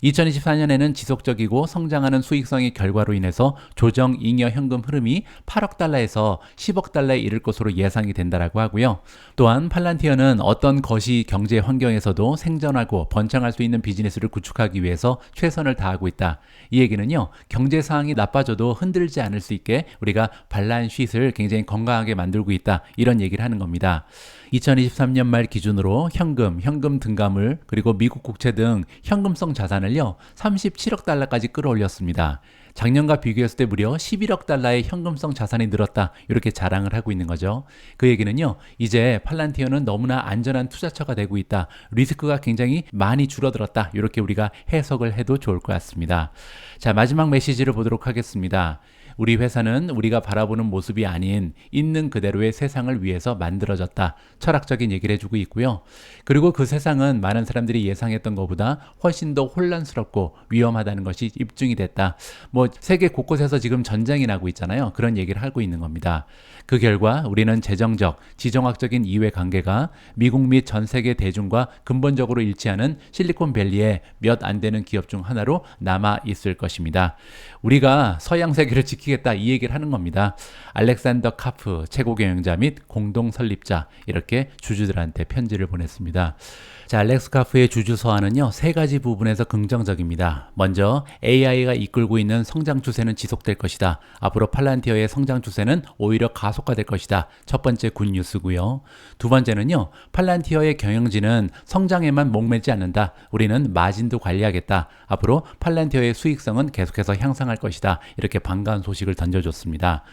2024년에는 지속적이고 성장하는 수익성의 결과로 인해서 조정 잉여 현금 흐름이 8억 달러에서 10억 달러에 이를 것으로 예상이 된다라고 하고요. 또한 팔란티어는 어떤 거시 경제 환경에서도 생존하고 번창할 수 있는 비즈니스를 구축하기 위해서 최선을 다하고 있다. 이 얘기는요, 경제 상황이 나빠져도 흔들지 않을 수 있게 우리가 발란시트를 굉장히 건강하게 만들고 있다. 이런 얘기를 하는 겁니다. 2023년 말 기준으로 현금 등가물, 그리고 미국 국채 등 현금성 자산을요, 37억 달러까지 끌어올렸습니다. 작년과 비교했을 때 무려 11억 달러의 현금성 자산이 늘었다. 이렇게 자랑을 하고 있는 거죠. 그 얘기는요, 이제 팔란티어는 너무나 안전한 투자처가 되고 있다. 리스크가 굉장히 많이 줄어들었다. 이렇게 우리가 해석을 해도 좋을 것 같습니다. 자, 마지막 메시지를 보도록 하겠습니다. 우리 회사는 우리가 바라보는 모습이 아닌 있는 그대로의 세상을 위해서 만들어졌다. 철학적인 얘기를 해주고 있고요. 그리고 그 세상은 많은 사람들이 예상했던 것보다 훨씬 더 혼란스럽고 위험하다는 것이 입증이 됐다. 세계 곳곳에서 지금 전쟁이 나고 있잖아요. 그런 얘기를 하고 있는 겁니다. 그 결과 우리는 재정적, 지정학적인 이해관계가 미국 및 전 세계 대중과 근본적으로 일치하는 실리콘밸리의 몇 안 되는 기업 중 하나로 남아 있을 것입니다. 우리가 서양 세계를 지키겠다 이 얘기를 하는 겁니다. 알렉산더 카프 최고 경영자 및 공동 설립자 이렇게 주주들한테 편지를 보냈습니다. 자, 알렉스 카프의 주주 서한은요, 세 가지 부분에서 긍정적입니다. 먼저 AI가 이끌고 있는 성장 추세는 지속될 것이다. 앞으로 팔란티어의 성장 추세는 오히려 가속화될 것이다. 첫 번째 굿뉴스고요. 두 번째는요, 팔란티어의 경영진은 성장에만 목매지 않는다. 우리는 마진도 관리하겠다. 앞으로 팔란티어의 수익성은 계속해서 향상할 것이다. 이렇게 반가운 소식을 던져줬습니다.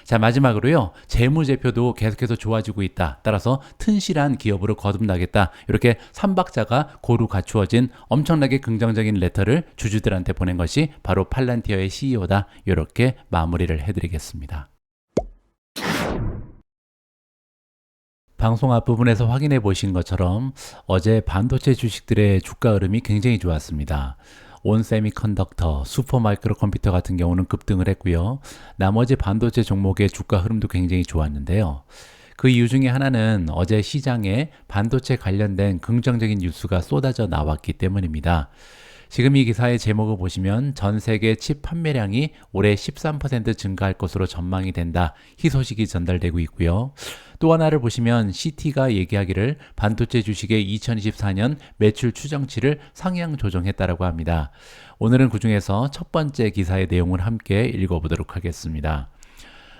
자, 마지막으로요, 재무제표도 계속해서 좋아지고 있다. 따라서 튼실한 기업으로 거듭나겠다. 이렇게 3박자가 고루 갖추어진 엄청나게 긍정적인 레터를 주주들한테 보낸 것이 바로 팔란티어의 CEO다. 이렇게 마무리를 해드리겠습니다. 방송 앞부분에서 확인해 보신 것처럼 어제 반도체 주식들의 주가 흐름이 굉장히 좋았습니다. 온 세미컨덕터, 슈퍼 마이크로 컴퓨터 같은 경우는 급등을 했고요. 나머지 반도체 종목의 주가 흐름도 굉장히 좋았는데요. 그 이유 중에 하나는 어제 시장에 반도체 관련된 긍정적인 뉴스가 쏟아져 나왔기 때문입니다. 지금 이 기사의 제목을 보시면 전 세계 칩 판매량이 올해 13% 증가할 것으로 전망이 된다. 희소식이 전달되고 있고요. 또 하나를 보시면 CT가 얘기하기를 반도체 주식의 2024년 매출 추정치를 상향 조정했다라고 합니다. 오늘은 그 중에서 첫 번째 기사의 내용을 함께 읽어보도록 하겠습니다.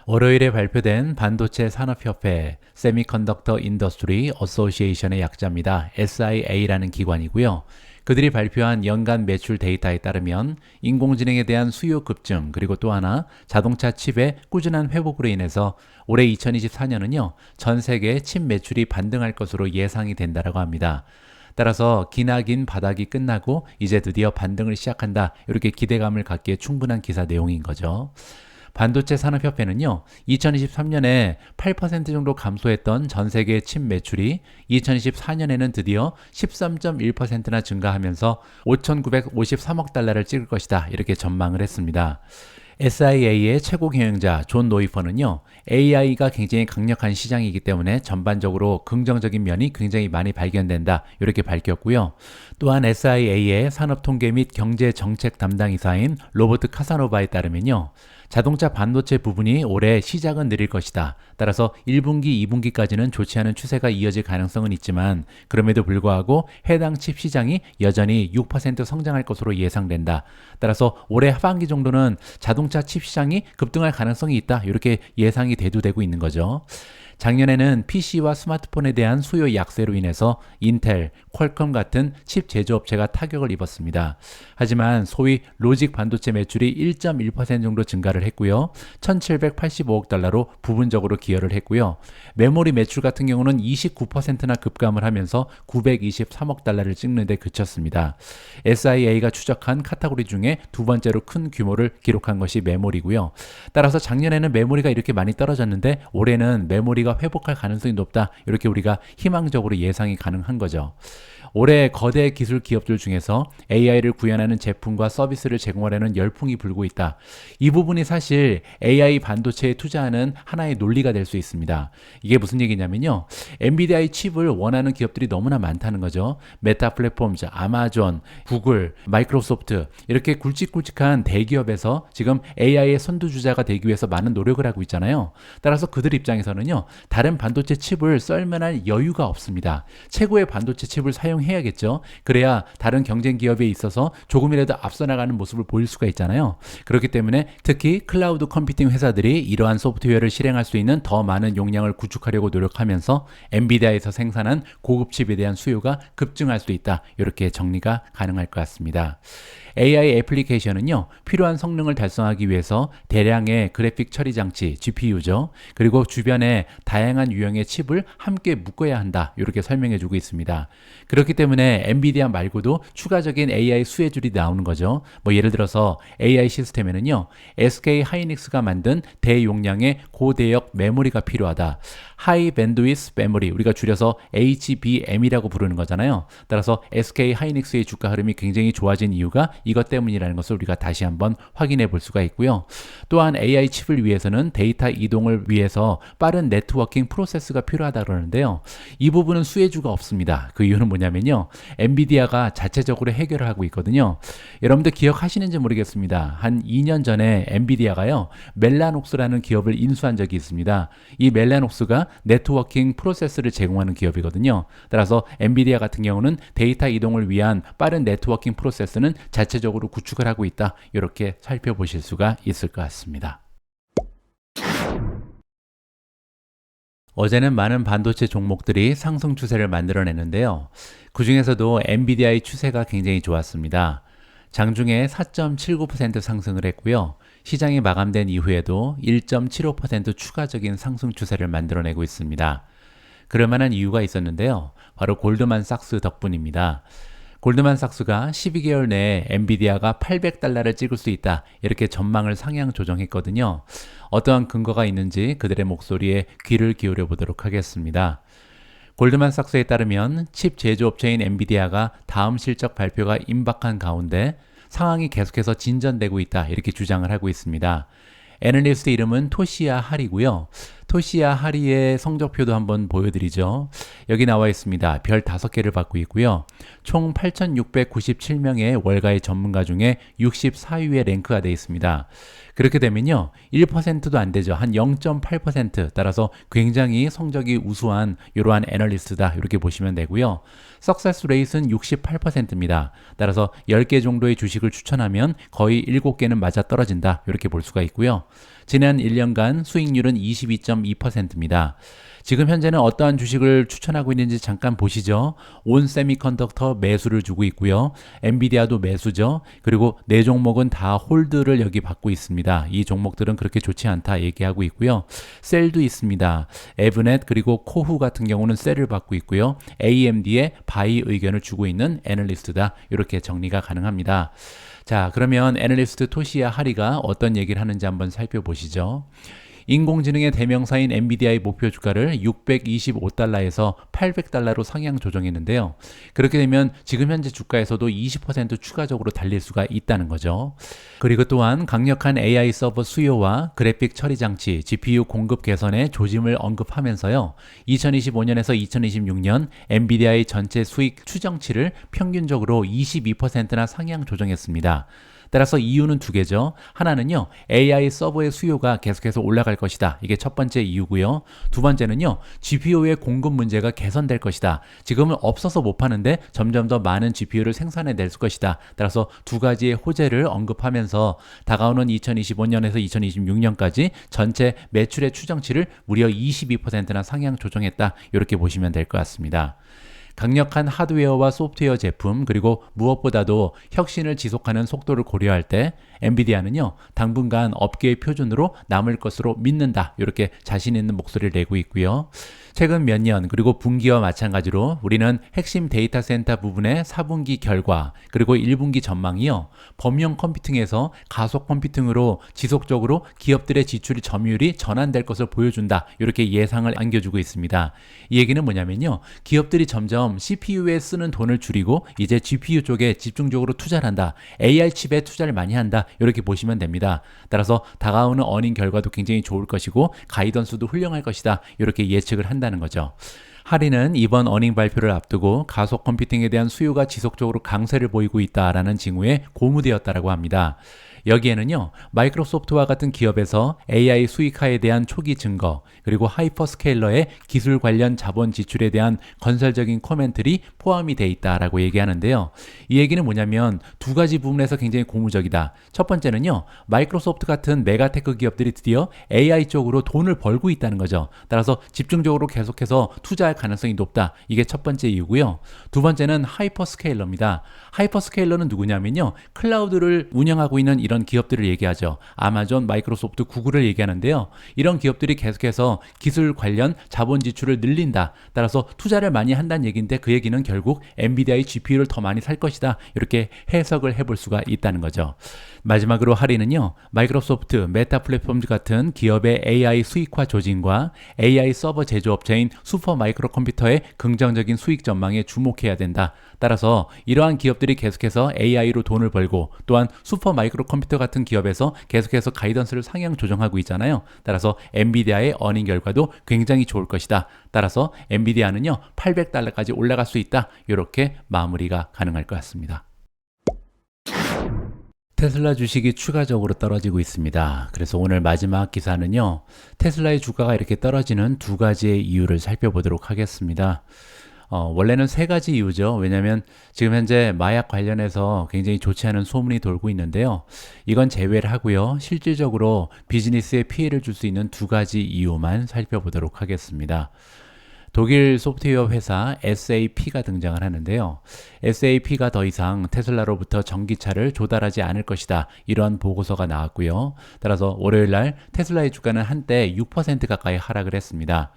월요일에 발표된 반도체 산업협회 세미컨덕터 인더스트리 어소시에이션의 약자입니다. SIA라는 기관이고요. 그들이 발표한 연간 매출 데이터에 따르면 인공지능에 대한 수요 급증 그리고 또 하나 자동차 칩의 꾸준한 회복으로 인해서 올해 2024년은요 전 세계 칩 매출이 반등할 것으로 예상이 된다라고 합니다. 따라서 기나긴 바닥이 끝나고 이제 드디어 반등을 시작한다 이렇게 기대감을 갖기에 충분한 기사 내용인 거죠. 반도체 산업협회는요, 2023년에 8% 정도 감소했던 전 세계 칩 매출이 2024년에는 드디어 13.1%나 증가하면서 5,953억 달러를 찍을 것이다. 이렇게 전망을 했습니다. SIA의 최고 경영자 존 노이퍼는요, AI가 굉장히 강력한 시장이기 때문에 전반적으로 긍정적인 면이 굉장히 많이 발견된다. 이렇게 밝혔고요. 또한 SIA의 산업통계 및 경제정책 담당이사인 로버트 카사노바에 따르면요, 자동차 반도체 부분이 올해 시작은 느릴 것이다. 따라서 1분기, 2분기까지는 좋지 않은 추세가 이어질 가능성은 있지만 그럼에도 불구하고 해당 칩 시장이 여전히 6% 성장할 것으로 예상된다. 따라서 올해 하반기 정도는 자동차 칩 시장이 급등할 가능성이 있다. 이렇게 예상이 대두되고 있는 거죠. 작년에는 PC와 스마트폰에 대한 수요 약세로 인해서 인텔, 퀄컴 같은 칩 제조업체가 타격을 입었습니다. 하지만 소위 로직 반도체 매출이 1.1% 정도 증가를 했고요. 1,785억 달러로 부분적으로 기여를 했고요. 메모리 매출 같은 경우는 29%나 급감을 하면서 923억 달러를 찍는 데 그쳤습니다. SIA가 추적한 카테고리 중에 두 번째로 큰 규모를 기록한 것이 메모리고요. 따라서 작년에는 메모리가 이렇게 많이 떨어졌는데 올해는 메모리가 회복할 가능성이 높다. 이렇게 우리가 희망적으로 예상이 가능한 거죠. 올해 거대 기술 기업들 중에서 AI를 구현하는 제품과 서비스를 제공하려는 열풍이 불고 있다. 이 부분이 사실 AI 반도체에 투자하는 하나의 논리가 될 수 있습니다. 이게 무슨 얘기냐면요. 엔비디아의 칩을 원하는 기업들이 너무나 많다는 거죠. 메타 플랫폼즈, 아마존, 구글, 마이크로소프트 이렇게 굵직굵직한 대기업에서 지금 AI의 선두주자가 되기 위해서 많은 노력을 하고 있잖아요. 따라서 그들 입장에서는요. 다른 반도체 칩을 썰만할 여유가 없습니다. 최고의 반도체 칩을 사용해야겠죠. 그래야 다른 경쟁 기업에 있어서 조금이라도 앞서 나가는 모습을 보일 수가 있잖아요. 그렇기 때문에 특히 클라우드 컴퓨팅 회사들이 이러한 소프트웨어를 실행할 수 있는 더 많은 용량을 구축하려고 노력하면서 엔비디아에서 생산한 고급 칩에 대한 수요가 급증할 수 있다. 이렇게 정리가 가능할 것 같습니다. AI 애플리케이션은요, 필요한 성능을 달성하기 위해서 대량의 그래픽 처리 장치, GPU죠. 그리고 주변에 다양한 유형의 칩을 함께 묶어야 한다. 이렇게 설명해 주고 있습니다. 그렇기 때문에 엔비디아 말고도 추가적인 AI 수혜줄이 나오는 거죠. 뭐 예를 들어서 AI 시스템에는요, SK 하이닉스가 만든 대용량의 고대역 메모리가 필요하다. 하이 밴드위스 메모리, 우리가 줄여서 HBM이라고 부르는 거잖아요. 따라서 SK 하이닉스의 주가 흐름이 굉장히 좋아진 이유가 이것 때문이라는 것을 우리가 다시 한번 확인해 볼 수가 있고요. 또한 AI 칩을 위해서는 데이터 이동을 위해서 빠른 네트워킹 프로세스가 필요하다 그러는데요. 이 부분은 수혜주가 없습니다. 그 이유는 뭐냐면요, 엔비디아가 자체적으로 해결을 하고 있거든요. 여러분들 기억하시는지 모르겠습니다. 한 2년 전에 엔비디아가요, 멜라녹스라는 기업을 인수한 적이 있습니다. 이 멜라녹스가 네트워킹 프로세스를 제공하는 기업이거든요. 따라서 엔비디아 같은 경우는 데이터 이동을 위한 빠른 네트워킹 프로세스는 자체적으로 구축을 하고 있다. 이렇게 살펴보실 수가 있을 것 같습니다. 어제는 많은 반도체 종목들이 상승 추세를 만들어냈는데요. 그 중에서도 엔비디아의 추세가 굉장히 좋았습니다. 장중에 4.79% 상승을 했고요. 시장이 마감된 이후에도 1.75% 추가적인 상승 추세를 만들어내고 있습니다. 그럴 만한 이유가 있었는데요. 바로 골드만삭스 덕분입니다. 골드만삭스가 12개월 내에 엔비디아가 $800를 찍을 수 있다, 이렇게 전망을 상향 조정했거든요. 어떠한 근거가 있는지 그들의 목소리에 귀를 기울여 보도록 하겠습니다. 골드만삭스에 따르면 칩 제조업체인 엔비디아가 다음 실적 발표가 임박한 가운데 상황이 계속해서 진전되고 있다, 이렇게 주장을 하고 있습니다. 애널리스트 이름은 토시야 하리고요. 토시야 하리의 성적표도 한번 보여드리죠. 여기 나와 있습니다. 별 5개를 받고 있고요. 총 8,697명의 월가의 전문가 중에 64위에 랭크가 되어 있습니다. 그렇게 되면요, 1%도 안 되죠. 한 0.8%, 따라서 굉장히 성적이 우수한 이러한 애널리스트다, 이렇게 보시면 되고요. 석세스 레이트는 68%입니다. 따라서 10개 정도의 주식을 추천하면 거의 7개는 맞아 떨어진다, 이렇게 볼 수가 있고요. 지난 1년간 수익률은 22.2%입니다. 지금 현재는 어떠한 주식을 추천하고 있는지 잠깐 보시죠. 온 세미컨덕터 매수를 주고 있고요. 엔비디아도 매수죠. 그리고 네 종목은 다 홀드를 여기 받고 있습니다. 이 종목들은 그렇게 좋지 않다 얘기하고 있고요. 셀도 있습니다. 에브넷 그리고 코후 같은 경우는 셀을 받고 있고요. AMD에 바이 의견을 주고 있는 애널리스트다, 이렇게 정리가 가능합니다. 자, 그러면 애널리스트 토시야 하리가 어떤 얘기를 하는지 한번 살펴보시죠. 인공지능의 대명사인 엔비디아의 목표 주가를 $625에서 $800로 상향 조정했는데요. 그렇게 되면 지금 현재 주가에서도 20% 추가적으로 달릴 수가 있다는 거죠. 그리고 또한 강력한 AI 서버 수요와 그래픽 처리 장치, GPU 공급 개선의 조짐을 언급하면서요. 2025년에서 2026년 엔비디아의 전체 수익 추정치를 평균적으로 22%나 상향 조정했습니다. 따라서 이유는 두 개죠. 하나는요, AI 서버의 수요가 계속해서 올라갈 것이다. 이게 첫 번째 이유고요. 두 번째는요, GPU의 공급 문제가 개선될 것이다. 지금은 없어서 못 파는데 점점 더 많은 GPU를 생산해낼 것이다. 따라서 두 가지의 호재를 언급하면서 다가오는 2025년에서 2026년까지 전체 매출의 추정치를 무려 22%나 상향 조정했다. 이렇게 보시면 될 것 같습니다. 강력한 하드웨어와 소프트웨어 제품, 그리고 무엇보다도 혁신을 지속하는 속도를 고려할 때 엔비디아는요, 당분간 업계의 표준으로 남을 것으로 믿는다, 이렇게 자신 있는 목소리를 내고 있고요. 최근 몇 년 그리고 분기와 마찬가지로 우리는 핵심 데이터 센터 부분의 4분기 결과 그리고 1분기 전망이요, 범용 컴퓨팅에서 가속 컴퓨팅으로 지속적으로 기업들의 지출이 점유율이 전환될 것을 보여준다, 이렇게 예상을 안겨주고 있습니다. 이 얘기는 뭐냐면요, 기업들이 점점 CPU에 쓰는 돈을 줄이고 이제 GPU 쪽에 집중적으로 투자를 한다, AI 칩에 투자를 많이 한다, 이렇게 보시면 됩니다. 따라서 다가오는 어닝 결과도 굉장히 좋을 것이고 가이던스도 훌륭할 것이다, 이렇게 예측을 한다는 거죠. 하리는 이번 어닝 발표를 앞두고 가속 컴퓨팅에 대한 수요가 지속적으로 강세를 보이고 있다라는 징후에 고무되었다라고 합니다. 여기에는요, 마이크로소프트와 같은 기업에서 AI 수익화에 대한 초기 증거, 그리고 하이퍼스케일러의 기술 관련 자본 지출에 대한 건설적인 코멘트리 포함이 돼 있다라고 얘기하는데요. 이 얘기는 뭐냐면 두 가지 부분에서 굉장히 고무적이다. 첫 번째는요, 마이크로소프트 같은 메가테크 기업들이 드디어 AI 쪽으로 돈을 벌고 있다는 거죠. 따라서 집중적으로 계속해서 투자할 가능성이 높다. 이게 첫 번째 이유고요. 두 번째는 하이퍼스케일러입니다. 하이퍼스케일러는 누구냐면요, 클라우드를 운영하고 있는 이런 기업들을 얘기하죠. 아마존, 마이크로소프트, 구글을 얘기하는데요. 이런 기업들이 계속해서 기술 관련 자본 지출을 늘린다. 따라서 투자를 많이 한다는 얘기인데 그 얘기는 결국 엔비디아의 GPU를 더 많이 살 것이다. 이렇게 해석을 해볼 수가 있다는 거죠. 마지막으로 할인은요. 마이크로소프트, 메타 플랫폼즈 같은 기업의 AI 수익화 조짐과 AI 서버 제조업체인 슈퍼 마이크로 컴퓨터의 긍정적인 수익 전망에 주목해야 된다. 따라서 이러한 기업들이 계속해서 AI로 돈을 벌고 또한 슈퍼 마이크로 컴퓨터 같은 기업에서 계속해서 가이던스를 상향 조정하고 있잖아요. 따라서 엔비디아의 어닝 결과도 굉장히 좋을 것이다. 따라서 엔비디아는요 800달러까지 올라갈 수 있다. 이렇게 마무리가 가능할 것 같습니다. 테슬라 주식이 추가적으로 떨어지고 있습니다. 그래서 오늘 마지막 기사는요, 테슬라의 주가가 이렇게 떨어지는 두 가지의 이유를 살펴보도록 하겠습니다. 원래는 세 가지 이유죠. 왜냐하면 지금 현재 마약 관련해서 굉장히 좋지 않은 소문이 돌고 있는데요. 이건 제외를 하고요. 실질적으로 비즈니스에 피해를 줄 수 있는 두 가지 이유만 살펴보도록 하겠습니다. 독일 소프트웨어 회사 SAP가 등장을 하는데요. SAP가 더 이상 테슬라로부터 전기차를 조달하지 않을 것이다. 이러한 보고서가 나왔고요. 따라서 월요일 날 테슬라의 주가는 한때 6% 가까이 하락을 했습니다.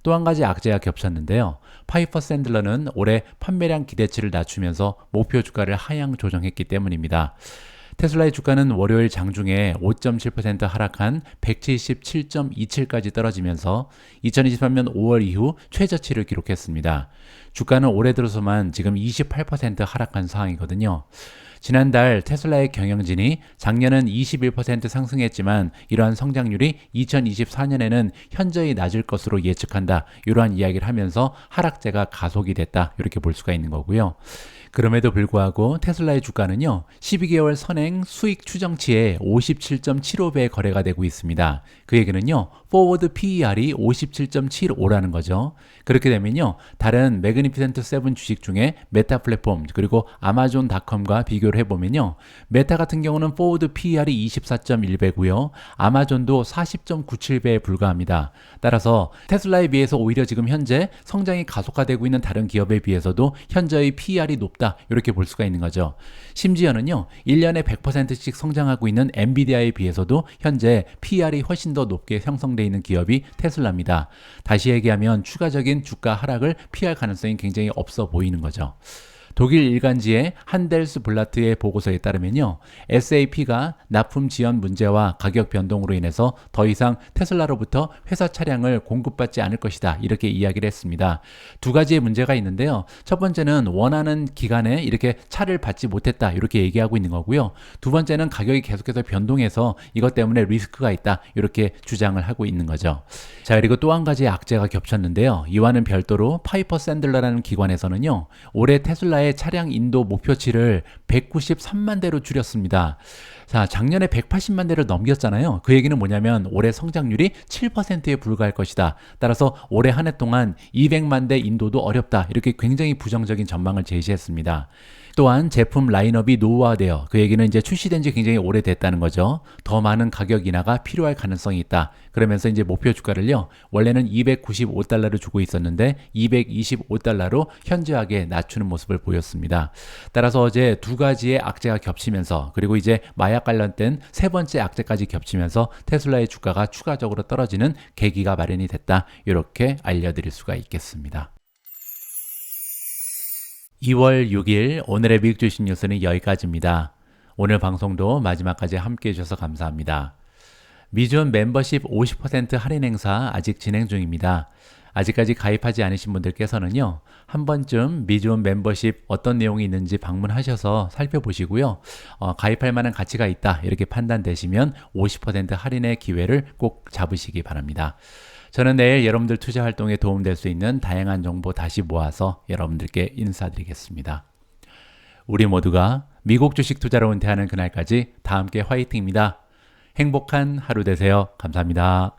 또 한 가지 악재가 겹쳤는데요. 파이퍼 샌들러는 올해 판매량 기대치를 낮추면서 목표 주가를 하향 조정했기 때문입니다. 테슬라의 주가는 월요일 장중에 5.7% 하락한 177.27까지 떨어지면서 2023년 5월 이후 최저치를 기록했습니다. 주가는 올해 들어서만 지금 28% 하락한 상황이거든요. 지난달 테슬라의 경영진이 작년은 21% 상승했지만 이러한 성장률이 2024년에는 현저히 낮을 것으로 예측한다. 이러한 이야기를 하면서 하락세가 가속이 됐다. 이렇게 볼 수가 있는 거고요. 그럼에도 불구하고 테슬라의 주가는요 12개월 선행 수익 추정치에 57.75배의 거래가 되고 있습니다. 그 얘기는요 포워드 PER이 57.75라는 거죠. 그렇게 되면요 다른 매그니피센트 7 주식 중에 메타 플랫폼 그리고 아마존닷컴과 비교를 해보면요 메타 같은 경우는 포워드 PER이 24.1배고요 아마존도 40.97배에 불과합니다. 따라서 테슬라에 비해서 오히려 지금 현재 성장이 가속화되고 있는 다른 기업에 비해서도 현저히 PER이 높다. 이렇게 볼 수가 있는 거죠. 심지어는요 1년에 100%씩 성장하고 있는 엔비디아에 비해서도 현재 PER이 훨씬 더 높게 형성되어 있는 기업이 테슬라입니다. 다시 얘기하면 추가적인 주가 하락을 피할 가능성이 굉장히 없어 보이는 거죠. 독일 일간지의 한델스블라트의 보고서에 따르면요. SAP가 납품 지연 문제와 가격 변동으로 인해서 더 이상 테슬라로부터 회사 차량을 공급받지 않을 것이다. 이렇게 이야기를 했습니다. 두 가지의 문제가 있는데요. 첫 번째는 원하는 기간에 이렇게 차를 받지 못했다. 이렇게 얘기하고 있는 거고요. 두 번째는 가격이 계속해서 변동해서 이것 때문에 리스크가 있다. 이렇게 주장을 하고 있는 거죠. 자, 그리고 또 한 가지 악재가 겹쳤는데요. 이와는 별도로 파이퍼 샌들러라는 기관에서는요. 올해 테슬라의 차량 인도 목표치를 193만 대로 줄였습니다. 자, 작년에 180만 대를 넘겼잖아요. 그 얘기는 뭐냐면 올해 성장률이 7%에 불과할 것이다. 따라서 올해 한 해 동안 200만 대 인도도 어렵다. 이렇게 굉장히 부정적인 전망을 제시했습니다. 또한 제품 라인업이 노후화되어 그 얘기는 이제 출시된 지 굉장히 오래됐다는 거죠. 더 많은 가격 인하가 필요할 가능성이 있다. 그러면서 이제 목표 주가를요. 원래는 295달러를 주고 있었는데 225달러로 현저하게 낮추는 모습을 보였습니다. 따라서 어제 두 가지의 악재가 겹치면서 그리고 이제 마약 관련된 세 번째 악재까지 겹치면서 테슬라의 주가가 추가적으로 떨어지는 계기가 마련이 됐다. 이렇게 알려드릴 수가 있겠습니다. 2월 6일 오늘의 미국 주식 뉴스는 여기까지입니다. 오늘 방송도 마지막까지 함께 해주셔서 감사합니다. 미존 멤버십 50% 할인 행사 아직 진행 중입니다. 아직까지 가입하지 않으신 분들께서는요. 한 번쯤 미존 멤버십 어떤 내용이 있는지 방문하셔서 살펴보시고요. 가입할 만한 가치가 있다 이렇게 판단되시면 50% 할인의 기회를 꼭 잡으시기 바랍니다. 저는 내일 여러분들 투자 활동에 도움될 수 있는 다양한 정보 다시 모아서 여러분들께 인사드리겠습니다. 우리 모두가 미국 주식 투자로 은퇴하는 그날까지 다 함께 화이팅입니다. 행복한 하루 되세요. 감사합니다.